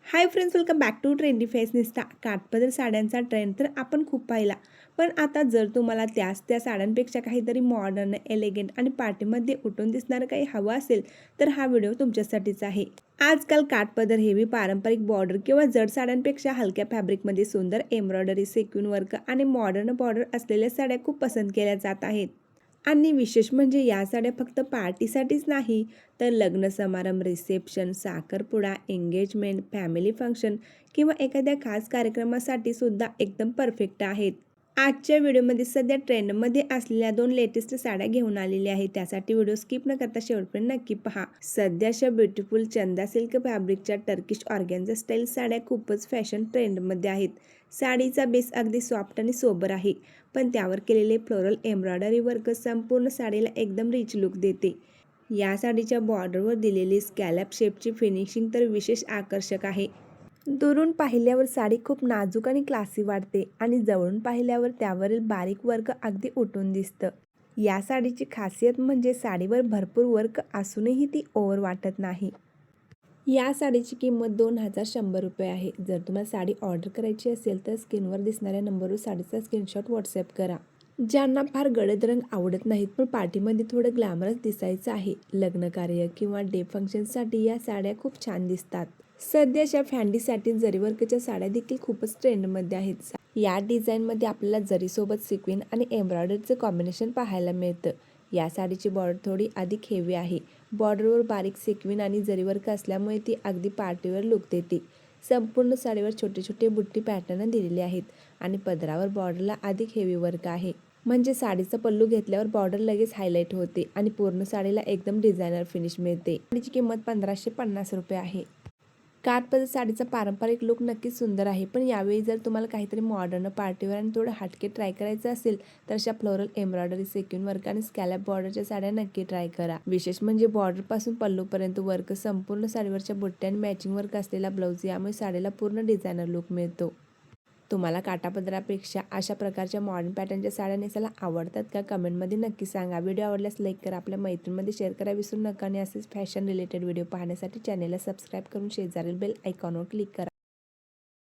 High friends, welcome back to trendy fashionista. काठपदर साड्यांचा trend तर आपण खूप पाहिला, पण आता जर तुम्हाला त्या साड्यांपेक्षा काहीतरी मॉडर्न, एलिगंट आणि पार्टीमध्ये उठून दिसणारं काही हवं असेल तर हा व्हिडिओ तुमच्यासाठीच आहे. आजकाल काठपदर हेवी पारंपरिक बॉर्डर किंवा जड साड्यांपेक्षा हलक्या फॅब्रिकमध्ये सुंदर एम्ब्रॉयडरी, सेक्विन वर्क आणि मॉडर्न बॉर्डर असलेल्या साड्या खूप पसंत केल्या जात आहेत. आणि विशेष म्हणजे या साड्या फक्त पार्टीसाठीच नाही, तर लग्न समारंभ, रिसेप्शन, साखरपुडा, एंगेजमेंट, फॅमिली फंक्शन किंवा एखाद्या खास कार्यक्रमासाठी सुद्धा एकदम परफेक्ट आहेत. आजच्या व्हिडिओमध्ये सध्या ट्रेंडमध्ये असलेल्या 2 लेटेस्ट साड्या घेऊन आलेल्या आहेत. त्यासाठी व्हिडिओ स्किप न करता शेवटपर्यंत नक्की पहा. सध्याच्या ब्युटिफुल चंदा सिल्क फॅब्रिकच्या टर्किश ऑर्गॅन्झा स्टाईल साड्या खूपच फॅशन ट्रेंडमध्ये आहेत. साडीचा बेस अगदी सॉफ्ट आणि सोबर आहे, पण त्यावर केलेले फ्लोरल एम्ब्रॉयडरी वर्क संपूर्ण साडीला एकदम रिच लुक देते. या साडीच्या बॉर्डरवर दिलेली स्कॅलप शेपची फिनिशिंग तर विशेष आकर्षक आहे. दुरून पाहिल्यावर साडी खूप नाजूक आणि क्लासी वाटते आणि जवळून पाहिल्यावर त्यावरील बारीक वर्क अगदी उठून दिसतं. या साडीची खासियत म्हणजे साडीवर भरपूर वर्क असूनही ती ओव्हर वाटत नाही. या साडीची किंमत 2100 आहे. जर तुम्हाला साडी ऑर्डर करायची असेल तर स्क्रीनवर दिसणाऱ्या नंबरवर साडीचा स्क्रीनशॉट व्हॉट्सअप करा. ज्यांना फार गडद रंग आवडत नाहीत पण पार्टीमध्ये थोडं ग्लॅमरस दिसायचं आहे, लग्नकार्य किंवा डे फंक्शनसाठी या साड्या खूप छान दिसतात. सध्याच्या फॅन्डीसाठी जरीवर्कच्या साड्या देखील खूपच ट्रेंडमध्ये आहेत. या डिझाईनमध्ये आपल्याला जरीसोबत सिक्विन आणि एम्ब्रॉयडरीचं कॉम्बिनेशन पाहायला मिळतं. या साडीची बॉर्डर थोडी अधिक हेवी आहे. बॉर्डरवर बारीक सिक्विन आणि जरीवर्क असल्यामुळे ती अगदी पार्टीवर लुक देते. संपूर्ण साडीवर छोटे छोटे बुट्टी पॅटर्न दिलेले आहेत आणि पदरावर बॉर्डरला अधिक हेवी वर्क आहे. म्हणजे साडीचा पल्लू घेतल्यावर बॉर्डर लगेच हायलाईट होते आणि पूर्ण साडीला एकदम डिझायनर फिनिश मिळते. साडीची किंमत 1550 रुपये आहे. काठपदर साडीचा पारंपरिक लुक नक्कीच सुंदर आहे, पण यावेळी जर तुम्हाला काहीतरी मॉडर्न, पार्टीवेअर आणि थोडं हटके ट्राय करायचं असेल तर अशा फ्लोरल एम्ब्रॉयडरी, सेक्युन वर्क आणि स्कॅलप बॉर्डरच्या साड्या नक्की ट्राय करा. विशेष म्हणजे बॉर्डरपासून पल्लूपर्यंत वर्क, संपूर्ण साडीवरच्या बुट्ट्या आणि मॅचिंग वर्क असलेला ब्लाऊज यामुळे साडीला पूर्ण डिझायनर लुक मिळतो. तुम्हाला काठापदरापेक्षा अशा प्रकारच्या मॉडर्न पॅटर्नच्या साड्या नेसायला आवडतात का? कमेंटमध्ये नक्की सांगा. व्हिडिओ आवडल्यास लाईक करा, आपल्या मैत्रिणींमध्ये शेअर करा विसरू नका आणि असेच फॅशन रिलेटेड व्हिडिओ पाहण्यासाठी चॅनेलला सबस्क्राईब करून शेजारील बेल आयकॉनवर क्लिक करा.